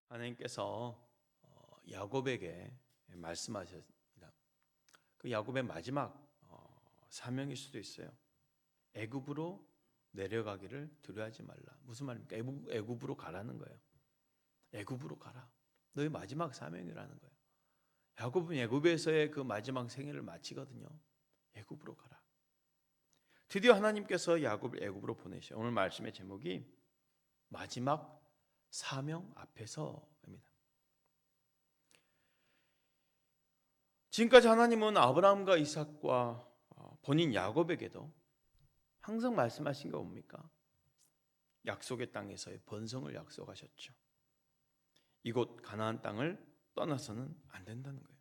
하나님께서 야곱에게 말씀하셨습니다. 그 야곱의 마지막 사명일 수도 있어요. 애굽으로 내려가기를 두려워하지 말라. 무슨 말입니까? 애굽으로 가라는 거예요. 애굽으로 가라. 너의 마지막 사명이라는 거예요. 야곱은 애굽에서의 그 마지막 생애를 마치거든요. 애굽으로 가라. 드디어 하나님께서 야곱을 애굽으로 보내셔요. 오늘 말씀의 제목이 마지막 사명 앞에서입니다. 지금까지 하나님은 아브라함과 이삭과 본인 야곱에게도 항상 말씀하신 게 뭡니까? 약속의 땅에서의 번성을 약속하셨죠. 이곳 가나안 땅을 떠나서는 안 된다는 거예요.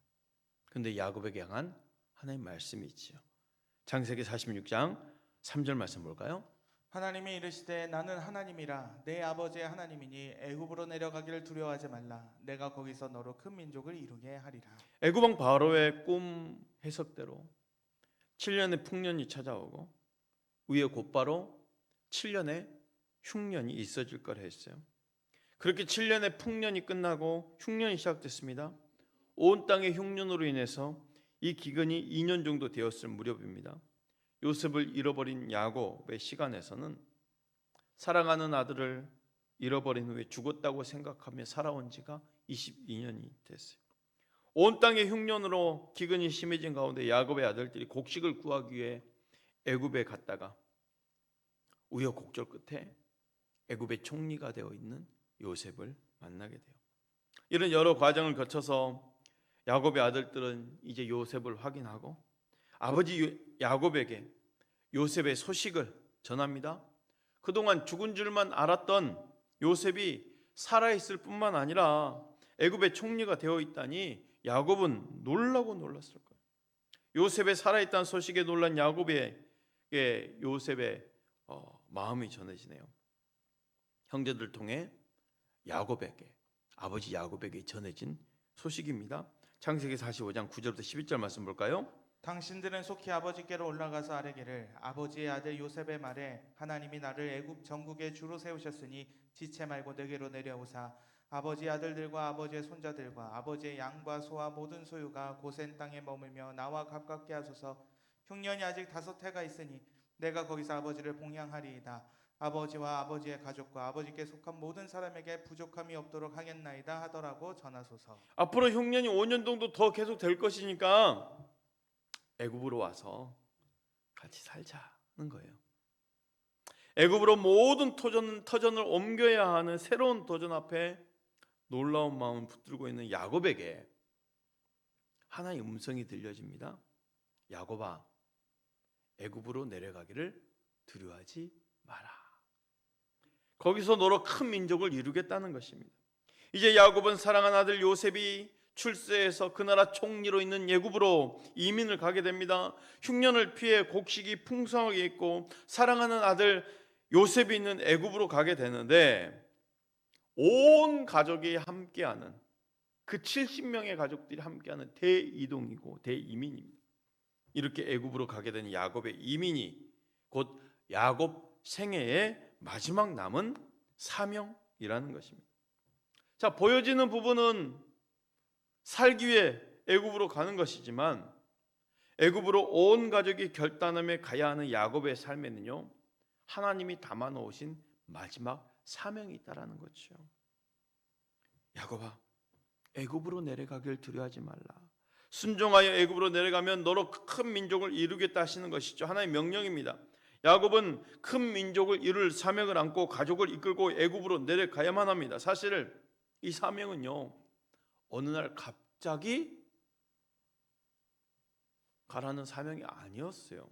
그런데 야곱에게 향한 하나님의 말씀이 있지요. 창세기 46장 3절 말씀 볼까요? 하나님이 이르시되 나는 하나님이라 내 아버지의 하나님이니 애굽으로 내려가기를 두려워하지 말라. 내가 거기서 너로 큰 민족을 이루게 하리라. 애굽 왕 바로의 꿈 해석대로 7년의 풍년이 찾아오고 위에 곧바로 7년의 흉년이 있어질 거라 했어요. 그렇게 7년의 풍년이 끝나고 흉년이 시작됐습니다. 온 땅의 흉년으로 인해서 이 기근이 2년 정도 되었을 무렵입니다. 요셉을 잃어버린 야곱의 시간에서는 사랑하는 아들을 잃어버린 후에 죽었다고 생각하며 살아온 지가 22년이 됐어요. 온 땅의 흉년으로 기근이 심해진 가운데 야곱의 아들들이 곡식을 구하기 위해 애굽에 갔다가 우여곡절 끝에 애굽의 총리가 되어 있는 요셉을 만나게 돼요. 이런 여러 과정을 거쳐서 야곱의 아들들은 이제 요셉을 확인하고 아버지 야곱에게 요셉의 소식을 전합니다. 그동안 죽은 줄만 알았던 요셉이 살아있을 뿐만 아니라 애굽의 총리가 되어 있다니 야곱은 놀라고 놀랐을 거예요. 요셉의 살아있다는 소식에 놀란 야곱에게 요셉의 마음이 전해지네요. 형제들 통해 야곱에게, 아버지 야곱에게 전해진 소식입니다. 창세기 45장 9절부터 11절 말씀 볼까요? 당신들은 속히 아버지께로 올라가서 아뢰기를 아버지의 아들 요셉의 말에 하나님이 나를 애굽 전국의 주로 세우셨으니 지체 말고 내게로 내려오사 아버지의 아들들과 아버지의 손자들과 아버지의 양과 소와 모든 소유가 고센 땅에 머물며 나와 가깝게 하소서. 흉년이 아직 5해가 있으니 내가 거기서 아버지를 봉양하리이다. 아버지와 아버지의 가족과 아버지께 속한 모든 사람에게 부족함이 없도록 하겠나이다 하더라고 전하소서. 앞으로 흉년이 5년 정도 더 계속 될 것이니까 애굽으로 와서 같이 살자는 거예요. 애굽으로 모든 터전을 옮겨야 하는 새로운 도전 앞에 놀라운 마음을 붙들고 있는 야곱에게 하나의 음성이 들려집니다. 야곱아, 애굽으로 내려가기를 두려워하지 마라. 거기서 너로 큰 민족을 이루겠다는 것입니다. 이제 야곱은 사랑한 아들 요셉이 출세해서 그 나라 총리로 있는 애굽으로 이민을 가게 됩니다. 흉년을 피해 곡식이 풍성하게 있고 사랑하는 아들 요셉이 있는 애굽으로 가게 되는데 온 가족이 함께하는 그 70명의 가족들이 함께하는 대이동이고 대이민입니다. 이렇게 애굽으로 가게 된 야곱의 이민이 곧 야곱 생애의 마지막 남은 사명이라는 것입니다. 자, 보여지는 부분은 살기 위해 애굽으로 가는 것이지만 애굽으로 온 가족이 결단하며 가야 하는 야곱의 삶에는요, 하나님이 담아 놓으신 마지막 사명이 있다라는 거죠. 야곱아, 애굽으로 내려가길 두려워하지 말라. 순종하여 애굽으로 내려가면 너로 큰 민족을 이루겠다 하시는 것이죠. 하나님의 명령입니다. 야곱은 큰 민족을 이룰 사명을 안고 가족을 이끌고 애굽으로 내려가야만 합니다. 사실 이 사명은요, 어느 날 갑자기 가라는 사명이 아니었어요.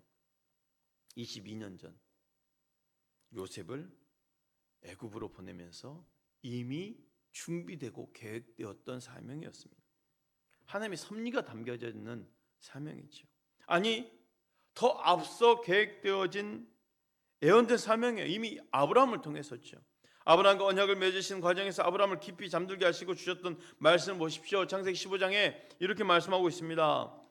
22년 전 요셉을 애굽으로 보내면서 이미 준비되고 계획되었던 사명이었습니다. 하나님의 섭리가 담겨져 있는 사명이죠. 아니, 더 앞서 계획되어진 예언된 사명이에요. 이미 아브라함을 통해서죠. 아브라함과 언약을 맺으신 과정에서 아브라함을 깊이 잠들게 하시고 주셨던 말씀을 보십시오. 창세기 15장에 이렇게 말씀하고 있습니다.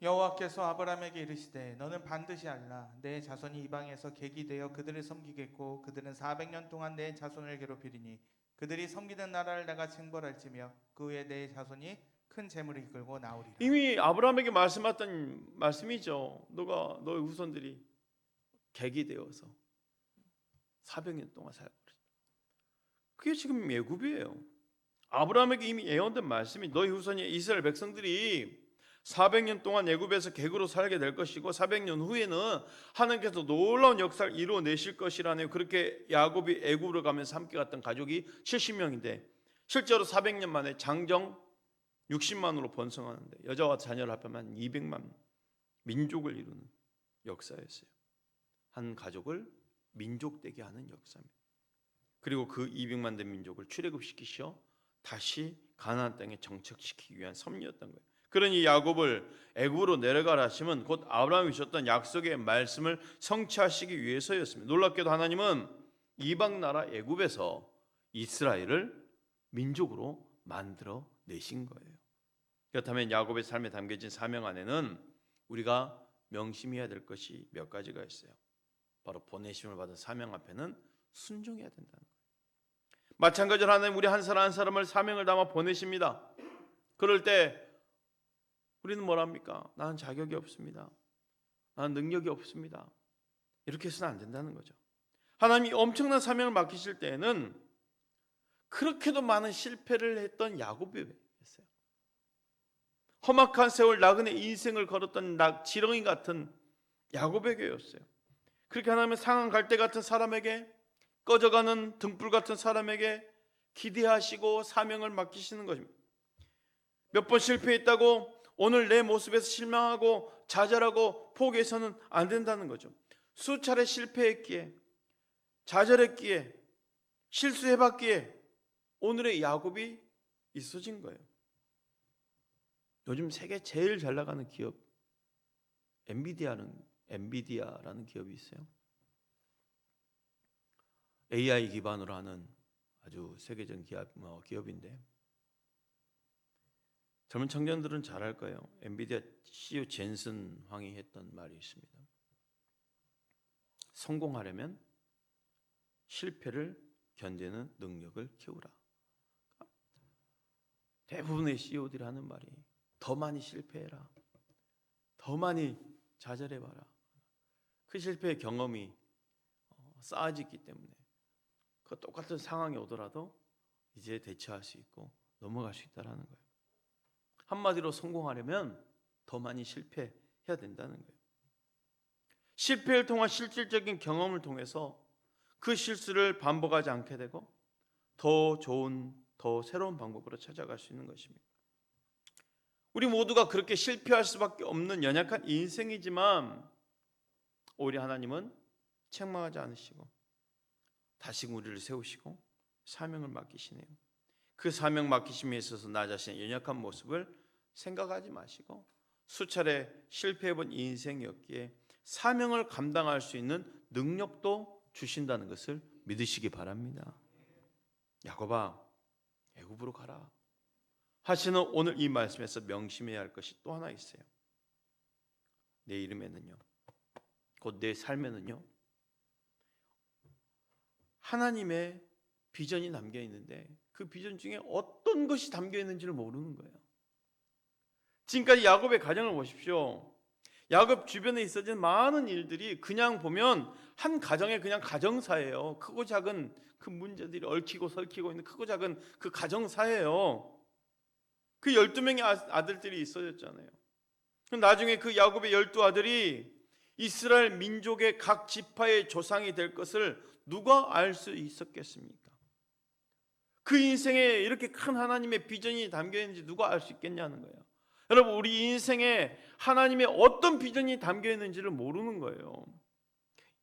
여호와께서 아브라함에게 이르시되 너는 반드시 알라 내 자손이 이방에서 객이 되어 그들을 섬기겠고 그들은 400년 동안 내 자손을 괴롭히리니 그들이 섬기는 나라를 내가 징벌할지며 그 후에 내 자손이 큰 재물을 이끌고 나오리라. 이미 아브라함에게 말씀했던 말씀이죠. 너의 후손들이 객이 되어서 400년 동안 살고 그랬다. 그게 지금 예굽이에요. 아브라함에게 이미 예언된 말씀이 너희 후손이 이스라엘 백성들이 400년 동안 애굽에서 객으로 살게 될 것이고 400년 후에는 하나님께서 놀라운 역사를 이루어내실 것이라네요. 그렇게 야곱이 애굽으로 가면서 함께 갔던 가족이 70명인데 실제로 400년 만에 장정 60만으로 번성하는데 여자와 자녀를 합하면 200만 민족을 이루는 역사였어요. 한 가족을 민족되게 하는 역사입니다. 그리고 그 200만 된 민족을 출애굽시키셔 다시 가나안 땅에 정착시키기 위한 섭리였던 거예요. 그러니 야곱을 애굽으로 내려가라 하심은 곧 아브라함이 주셨던 약속의 말씀을 성취하시기 위해서였습니다. 놀랍게도 하나님은 이방 나라 애굽에서 이스라엘을 민족으로 만들어 내신 거예요. 그렇다면 야곱의 삶에 담겨진 사명 안에는 우리가 명심해야 될 것이 몇 가지가 있어요. 바로 보내심을 받은 사명 앞에는 순종해야 된다는 거예요. 마찬가지로 하나님 우리 한 사람 한 사람을 사명을 담아 보내십니다. 그럴 때 우리는 뭐랍니까? 나는 자격이 없습니다. 나는 능력이 없습니다. 이렇게 해서는 안 된다는 거죠. 하나님이 엄청난 사명을 맡기실 때에는 그렇게도 많은 실패를 했던 야곱이었어요. 험악한 세월 나그네 인생을 걸었던 지렁이 같은 야곱에게였어요. 그렇게 하나님은 상한 갈대 같은 사람에게 꺼져가는 등불 같은 사람에게 기대하시고 사명을 맡기시는 것입니다. 몇 번 실패했다고 오늘 내 모습에서 실망하고 좌절하고 포기해서는 안 된다는 거죠. 수차례 실패했기에 좌절했기에 실수해봤기에 오늘의 야곱이 있어진 거예요. 요즘 세계 제일 잘 나가는 기업 엔비디아라는 기업이 있어요. AI 기반으로 하는 아주 세계적인 기업인데 젊은 청년들은 잘 알 거예요. 엔비디아 CEO 젠슨 황이 했던 말이 있습니다. 성공하려면 실패를 견디는 능력을 키우라. 대부분의 CEO들이 하는 말이 더 많이 실패해라. 더 많이 좌절해봐라. 그 실패의 경험이 쌓아지기 때문에 그 똑같은 상황이 오더라도 이제 대처할 수 있고 넘어갈 수 있다는 거예요. 한마디로 성공하려면 더 많이 실패해야 된다는 거예요. 실패를 통한 실질적인 경험을 통해서 그 실수를 반복하지 않게 되고 더 좋은, 더 새로운 방법으로 찾아갈 수 있는 것입니다. 우리 모두가 그렇게 실패할 수밖에 없는 연약한 인생이지만 오히려 하나님은 책망하지 않으시고 다시 우리를 세우시고 사명을 맡기시네요. 그 사명 맡기심에 있어서 나 자신의 연약한 모습을 생각하지 마시고 수차례 실패해본 인생이었기에 사명을 감당할 수 있는 능력도 주신다는 것을 믿으시기 바랍니다. 야곱아, 애굽으로 가라 하시는 오늘 이 말씀에서 명심해야 할 것이 또 하나 있어요. 내 이름에는요, 곧 내 삶에는요, 하나님의 비전이 담겨 있는데 그 비전 중에 어떤 것이 담겨 있는지를 모르는 거예요. 지금까지 야곱의 가정을 보십시오. 야곱 주변에 있어진 많은 일들이 그냥 보면 한 가정의 그냥 가정사예요. 크고 작은 그 문제들이 얽히고 설키고 있는 크고 작은 그 가정사예요. 그 12명의 아들들이 있어졌잖아요. 나중에 그 야곱의 12아들이 이스라엘 민족의 각 지파의 조상이 될 것을 누가 알 수 있었겠습니까? 그 인생에 이렇게 큰 하나님의 비전이 담겨 있는지 누가 알 수 있겠냐는 거예요. 여러분, 우리 인생에 하나님의 어떤 비전이 담겨 있는지를 모르는 거예요.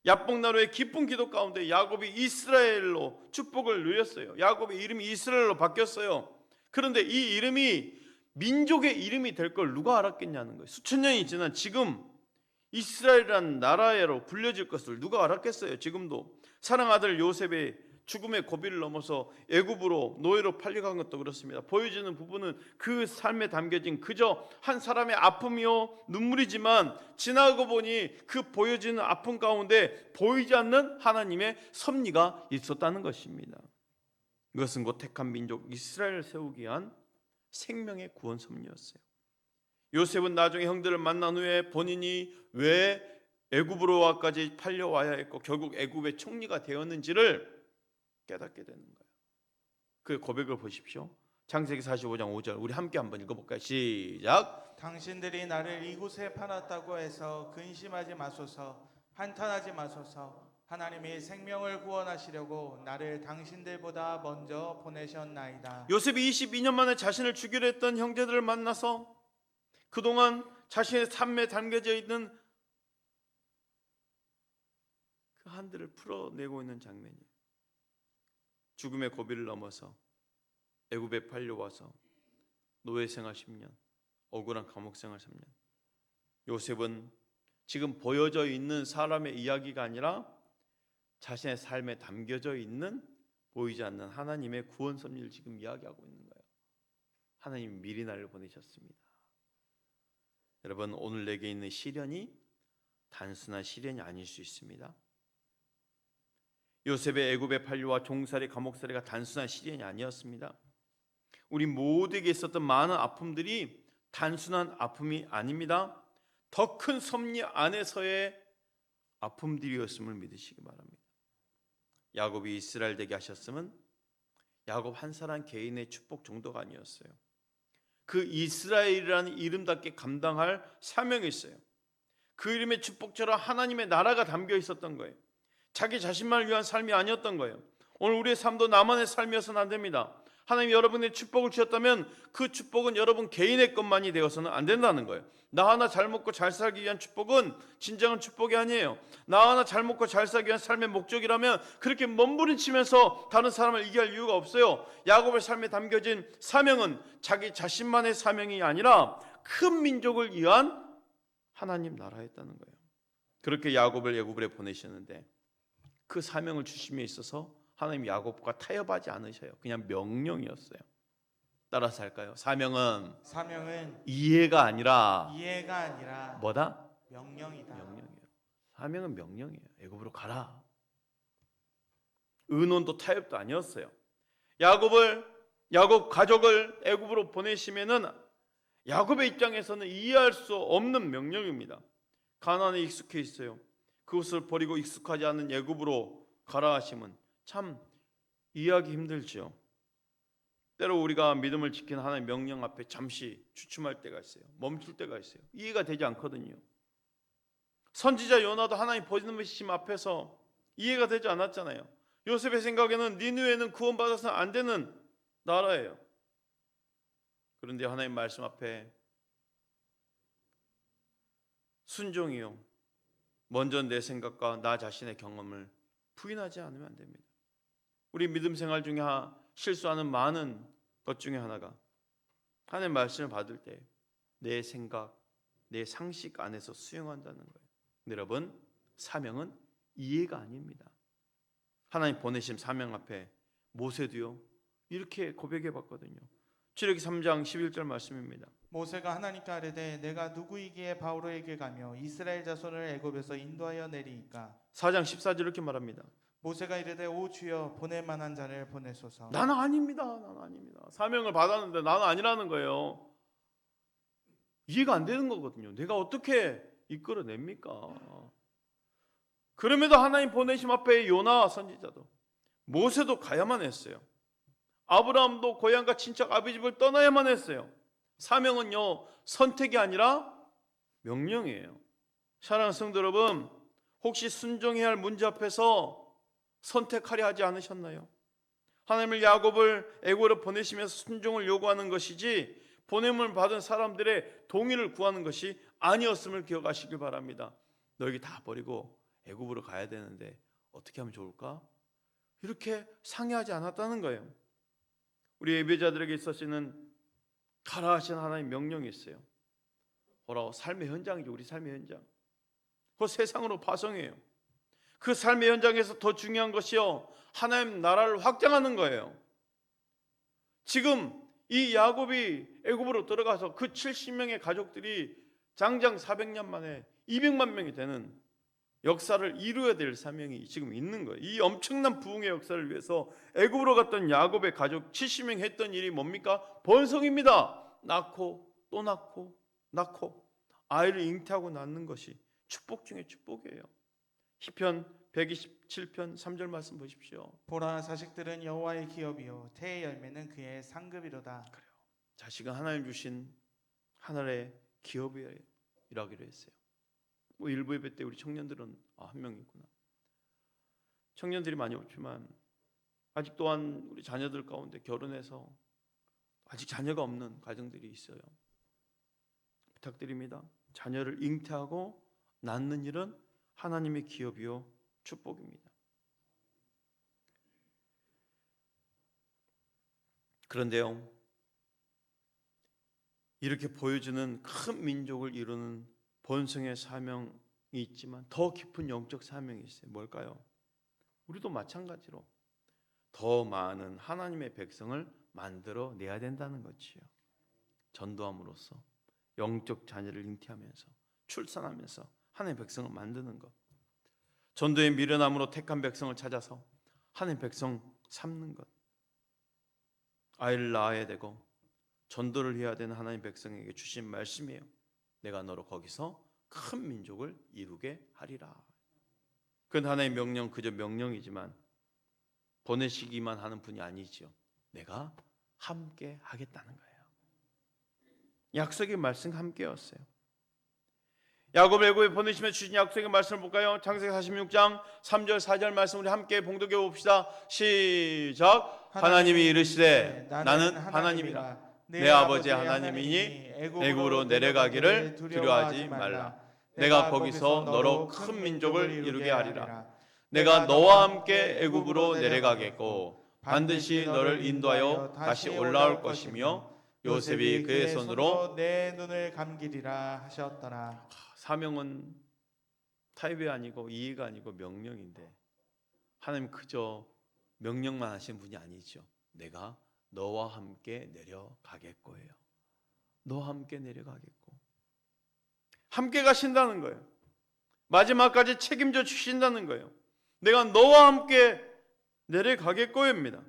야복나루의 기쁜 기도 가운데 야곱이 이스라엘로 축복을 누렸어요. 야곱의 이름이 이스라엘로 바뀌었어요. 그런데 이 이름이 민족의 이름이 될 걸 누가 알았겠냐는 거예요. 수천 년이 지난 지금 이스라엘이라는 나라로 불려질 것을 누가 알았겠어요. 지금도 사랑아들 요셉의 죽음의 고비를 넘어서 애굽으로 노예로 팔려간 것도 그렇습니다. 보여지는 부분은 그 삶에 담겨진 그저 한 사람의 아픔이요 눈물이지만 지나고 보니 그 보여지는 아픔 가운데 보이지 않는 하나님의 섭리가 있었다는 것입니다. 이것은 곧 택한 민족 이스라엘을 세우기 위한 생명의 구원 섭리였어요. 요셉은 나중에 형들을 만난 후에 본인이 왜 애굽으로까지 팔려와야 했고 결국 애굽의 총리가 되었는지를 깨닫게 되는 거예요. 그 고백을 보십시오. 창세기 45장 5절 우리 함께 한번 읽어볼까요? 시작. 당신들이 나를 이곳에 팔았다고 해서 근심하지 마소서, 한탄하지 마소서. 하나님이 생명을 구원하시려고 나를 당신들보다 먼저 보내셨나이다. 요셉이 22년 만에 자신을 죽이려 했던 형제들을 만나서 그동안 자신의 삶에 담겨져 있는 그 한들을 풀어내고 있는 장면이에요. 죽음의 고비를 넘어서 애굽에 팔려와서 노예 생활 10년, 억울한 감옥 생활 3년. 요셉은 지금 보여져 있는 사람의 이야기가 아니라 자신의 삶에 담겨져 있는 보이지 않는 하나님의 구원 섭리를 지금 이야기하고 있는 거예요. 하나님이 미리 나를 보내셨습니다. 여러분, 오늘 내게 있는 시련이 단순한 시련이 아닐 수 있습니다. 요셉의 애굽에 팔려와 종살이 감옥살이가 단순한 시련이 아니었습니다. 우리 모두에게 있었던 많은 아픔들이 단순한 아픔이 아닙니다. 더 큰 섭리 안에서의 아픔들이었음을 믿으시기 바랍니다. 야곱이 이스라엘 되게 하셨음은 야곱 한 사람 개인의 축복 정도가 아니었어요. 그 이스라엘이라는 이름답게 감당할 사명이 있어요. 그 이름의 축복처럼 하나님의 나라가 담겨 있었던 거예요. 자기 자신만을 위한 삶이 아니었던 거예요. 오늘 우리의 삶도 나만의 삶이어서는 안 됩니다. 하나님이 여러분의 축복을 주셨다면 그 축복은 여러분 개인의 것만이 되어서는 안 된다는 거예요. 나 하나 잘 먹고 잘 살기 위한 축복은 진정한 축복이 아니에요. 나 하나 잘 먹고 잘 살기 위한 삶의 목적이라면 그렇게 몸부림치면서 다른 사람을 이해할 이유가 없어요. 야곱의 삶에 담겨진 사명은 자기 자신만의 사명이 아니라 큰 민족을 위한 하나님 나라였다는 거예요. 그렇게 야곱을 애굽으로 보내셨는데 그 사명을 주심에 있어서 하나님 야곱과 타협하지 않으셔요. 그냥 명령이었어요. 따라서 할까요? 사명은 이해가 아니라 뭐다? 명령이다. 명령이에요. 사명은 명령이에요. 애굽으로 가라. 의논도 타협도 아니었어요. 야곱 가족을 애굽으로 보내시면은 야곱의 입장에서는 이해할 수 없는 명령입니다. 가나안에 익숙해 있어요. 그것을 버리고 익숙하지 않은 애굽으로 가라 하심은 참 이해하기 힘들죠. 때로 우리가 믿음을 지키는 하나님의 명령 앞에 잠시 주춤할 때가 있어요. 멈출 때가 있어요. 이해가 되지 않거든요. 선지자 요나도 하나님 보내심 앞에서 이해가 되지 않았잖아요. 요셉의 생각에는 니느웨는 구원받아서는 안 되는 나라예요. 그런데 하나님 말씀 앞에 순종이요. 먼저 내 생각과 나 자신의 경험을 부인하지 않으면 안 됩니다. 우리 믿음 생활 중에 실수하는 많은 것 중에 하나가 하나님 말씀을 받을 때 내 생각, 내 상식 안에서 수용한다는 거예요. 여러분, 사명은 이해가 아닙니다. 하나님 보내심 사명 앞에 모세도요 이렇게 고백해 봤거든요. 출애굽기 3장 11절 말씀입니다. 모세가 하나님께 아뢰되 내가 누구이기에 바로에게 가며 이스라엘 자손을 애굽에서 인도하여 내리이까. 4장 14절 이렇게 말합니다. 모세가 이르되 오 주여 보낼 만한 자를 보내소서. 나는 아닙니다. 사명을 받았는데 나는 아니라는 거예요. 이해가 안 되는 거거든요. 내가 어떻게 이끌어냅니까? 그럼에도 하나님 보내심 앞에 요나 선지자도 모세도 가야만 했어요. 아브라함도 고향과 친척 아비 집을 떠나야만 했어요. 사명은요 선택이 아니라 명령이에요. 사랑하는 성도 여러분, 혹시 순종해야 할 문제 앞에서 선택하려 하지 않으셨나요? 하나님을 야곱을 애굽으로 보내시면서 순종을 요구하는 것이지 보냄을 받은 사람들의 동의를 구하는 것이 아니었음을 기억하시길 바랍니다. 너희 다 버리고 애굽으로 가야 되는데 어떻게 하면 좋을까? 이렇게 상의하지 않았다는 거예요. 우리 예배자들에게 있어서는 가라 하신 하나님의 명령이 있어요. 뭐라고? 삶의 현장이죠. 우리 삶의 현장. 그 세상으로 파송해요. 그 삶의 현장에서 더 중요한 것이요 하나님 나라를 확장하는 거예요. 지금 이 야곱이 애굽으로 들어가서 그 70명의 가족들이 장장 400년 만에 200만 명이 되는 역사를 이루어야 될 사명이 지금 있는 거예요. 이 엄청난 부흥의 역사를 위해서 애굽으로 갔던 야곱의 가족 70명 했던 일이 뭡니까? 번성입니다. 낳고 또 낳고 아이를 잉태하고 낳는 것이 축복 중에 축복이에요. 시편 127편 3절 말씀 보십시오. 보라, 자식들은 여호와의 기업이요 태의 열매는 그의 상급이로다. 자식은 하나님 주신 하늘의 기업이라기로 했어요. 뭐 일부 예배 때 우리 청년들은 한 명 있구나. 청년들이 많이 없지만 아직 또한 우리 자녀들 가운데 결혼해서 아직 자녀가 없는 가정들이 있어요. 부탁드립니다. 자녀를 잉태하고 낳는 일은 하나님의 기업이요 축복입니다. 그런데요, 이렇게 보여주는 큰 민족을 이루는 번성의 사명이 있지만 더 깊은 영적 사명이 있어요. 뭘까요? 우리도 마찬가지로 더 많은 하나님의 백성을 만들어 내야 된다는 것이요. 전도함으로써 영적 자녀를 잉태하면서 출산하면서 하나님의 백성을 만드는 것. 전도의 미련함으로 택한 백성을 찾아서 하나님의 백성 삼는 것. 아이를 낳아야 되고 전도를 해야 되는 하나님의 백성에게 주신 말씀이에요. 내가 너로 거기서 큰 민족을 이루게 하리라. 그건 하나님의 명령, 그저 명령이지만 보내시기만 하는 분이 아니죠. 내가 함께 하겠다는 거예요. 약속의 말씀 함께였어요. 야곱 애굽에 보내시며 주신 약속의 말씀을 볼까요? 창세기 46장 3절 4절 말씀 우리 함께 봉독해 봅시다. 시작. 하나님이 이르시되 나는 하나님이라 내 아버지 하나님이니 애굽으로 내려가기를 두려워하지 말라. 내가 거기서 너로 큰 민족을 이루게 하리라. 내가 너와 함께 애굽으로 내려가겠고 반드시 너를 인도하여 다시 올라올 것이며 요셉이 그의 손으로 내 눈을 감기리라 하셨더라. 사명은 타입이 아니고 이해가 아니고 명령인데 하나님 그저 명령만 하신 분이 아니죠. 내가 너와 함께 내려가겠고요. 너와 함께 내려가겠고 함께 가신다는 거예요. 마지막까지 책임져 주신다는 거예요. 내가 너와 함께 내려가겠고요입니다.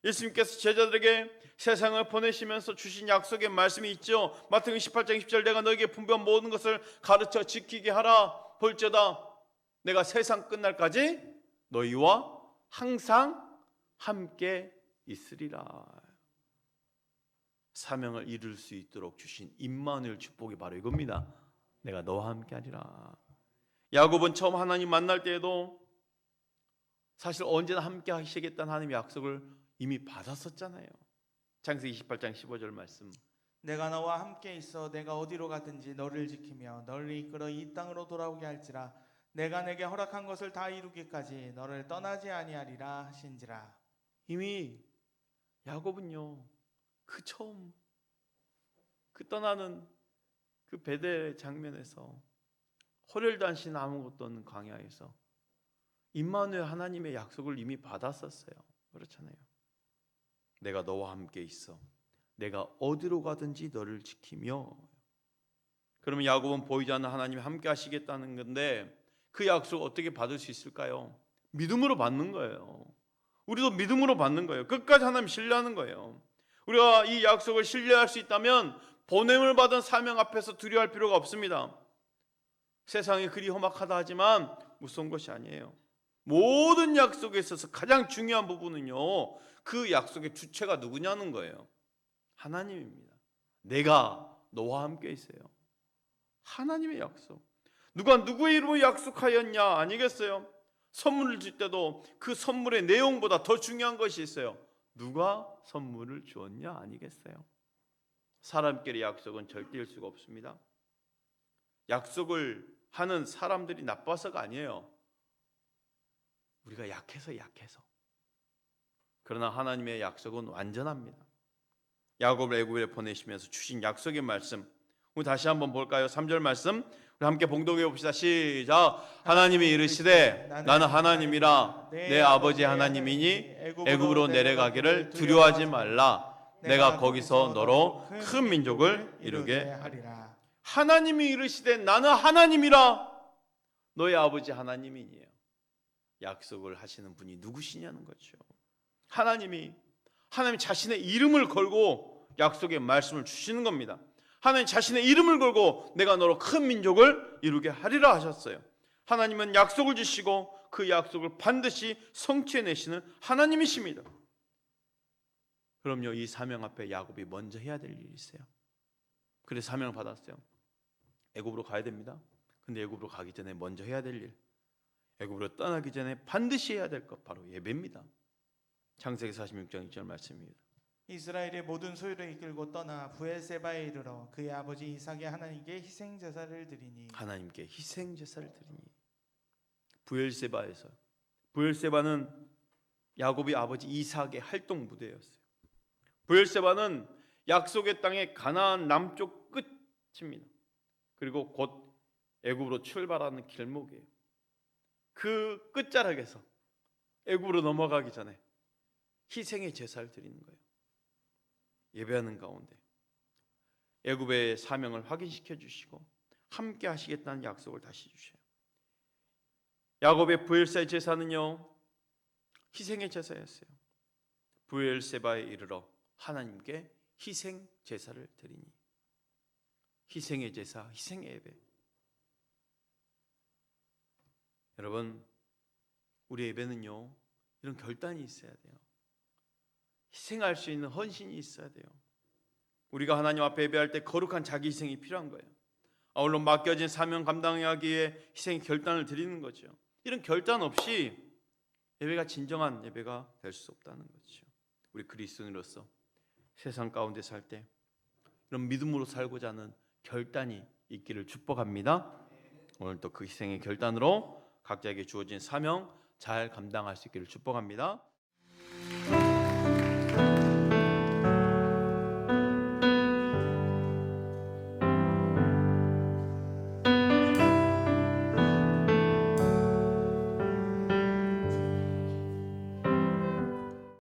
예수님께서 제자들에게 세상을 보내시면서 주신 약속의 말씀이 있죠. 마태복음 18장 10절 내가 너에게 분부한 모든 것을 가르쳐 지키게 하라. 볼지어다 내가 세상 끝날까지 너희와 항상 함께 있으리라. 사명을 이룰 수 있도록 주신 임마누엘 축복이 바로 이겁니다. 내가 너와 함께 하리라. 야곱은 처음 하나님 만날 때에도 사실 언제나 함께 하시겠다는 하나님의 약속을 이미 받았었잖아요. 창세기 28장 15절 말씀. 내가 너와 함께 있어 내가 어디로 가든지 너를 지키며 너를 이끌어 이 땅으로 돌아오게 할지라. 내가 내게 허락한 것을 다 이루기까지 너를 떠나지 아니하리라 하신지라. 이미 야곱은요 그 처음 그 떠나는 그 베델 장면에서 호렐단신 아무것도 없는 광야에서 임마누엘 하나님의 약속을 이미 받았었어요. 그렇잖아요. 내가 너와 함께 있어 내가 어디로 가든지 너를 지키며. 그러면 야곱은 보이지 않는 하나님이 함께 하시겠다는 건데 그 약속 어떻게 받을 수 있을까요? 믿음으로 받는 거예요. 우리도 믿음으로 받는 거예요. 끝까지 하나님 신뢰하는 거예요. 우리가 이 약속을 신뢰할 수 있다면 보냄을 받은 사명 앞에서 두려워할 필요가 없습니다. 세상이 그리 험악하다 하지만 무서운 것이 아니에요. 모든 약속에 있어서 가장 중요한 부분은요 그 약속의 주체가 누구냐는 거예요. 하나님입니다. 내가 너와 함께 있어요. 하나님의 약속. 누가 누구의 이름으로 약속하였냐 아니겠어요? 선물을 줄 때도 그 선물의 내용보다 더 중요한 것이 있어요. 누가 선물을 주었냐 아니겠어요? 사람끼리 약속은 절대일 수가 없습니다. 약속을 하는 사람들이 나빠서가 아니에요. 우리가 약해서. 그러나 하나님의 약속은 완전합니다. 야곱을 애굽에 보내시면서 주신 약속의 말씀 우리 다시 한번 볼까요? 3절 말씀 우리 함께 봉독해 봅시다. 시작. 하나님이 이르시되 나는 하나님이라 내 아버지 하나님이니 애굽으로 내려가기를 두려워하지 말라. 내가 거기서 너로 큰 민족을 이루게 하리라. 하나님이 이르시되 나는 하나님이라 너의 아버지 하나님이니요. 약속을 하시는 분이 누구시냐는 거죠. 하나님 자신의 이름을 걸고 약속의 말씀을 주시는 겁니다. 하나님 자신의 이름을 걸고 내가 너로 큰 민족을 이루게 하리라 하셨어요. 하나님은 약속을 주시고 그 약속을 반드시 성취해내시는 하나님이십니다. 그럼요, 이 사명 앞에 야곱이 먼저 해야 될 일이 있어요. 그래서 사명을 받았어요. 애굽으로 가야 됩니다. 근데 애굽으로 가기 전에 먼저 해야 될 일, 애굽으로 떠나기 전에 반드시 해야 될 것, 바로 예배입니다. 창세기 46장 1절 말씀입니다. 이스라엘의 모든 소유를 이끌고 떠나 브엘세바에 이르러 그의 아버지 이삭의 하나님께 희생 제사를 드리니. 하나님께 희생 제사를 드리니. 브엘세바에서, 브엘세바는 야곱의 아버지 이삭의 활동 무대였어요. 브엘세바는 약속의 땅의 가나안 남쪽 끝입니다. 그리고 곧 애굽으로 출발하는 길목이에요. 그 끝자락에서 애굽으로 넘어가기 전에 희생의 제사를 드리는 거예요. 예배하는 가운데 애굽의 사명을 확인시켜 주시고 함께 하시겠다는 약속을 다시 주셔요. 야곱의 브엘세 제사는요, 희생의 제사였어요. 브엘세바에 이르러 하나님께 희생 제사를 드리니. 희생의 제사, 희생의 예배. 여러분, 우리 예배는요, 이런 결단이 있어야 돼요. 희생할 수 있는 헌신이 있어야 돼요. 우리가 하나님 앞에 예배할 때 거룩한 자기 희생이 필요한 거예요. 아울러 맡겨진 사명 감당하기 위해 희생의 결단을 드리는 거죠. 이런 결단 없이 예배가 진정한 예배가 될 수 없다는 거죠. 우리 그리스도인으로서 세상 가운데 살 때 이런 믿음으로 살고자 하는 결단이 있기를 축복합니다. 오늘 또 그 희생의 결단으로 각자에게 주어진 사명 잘 감당할 수 있기를 축복합니다.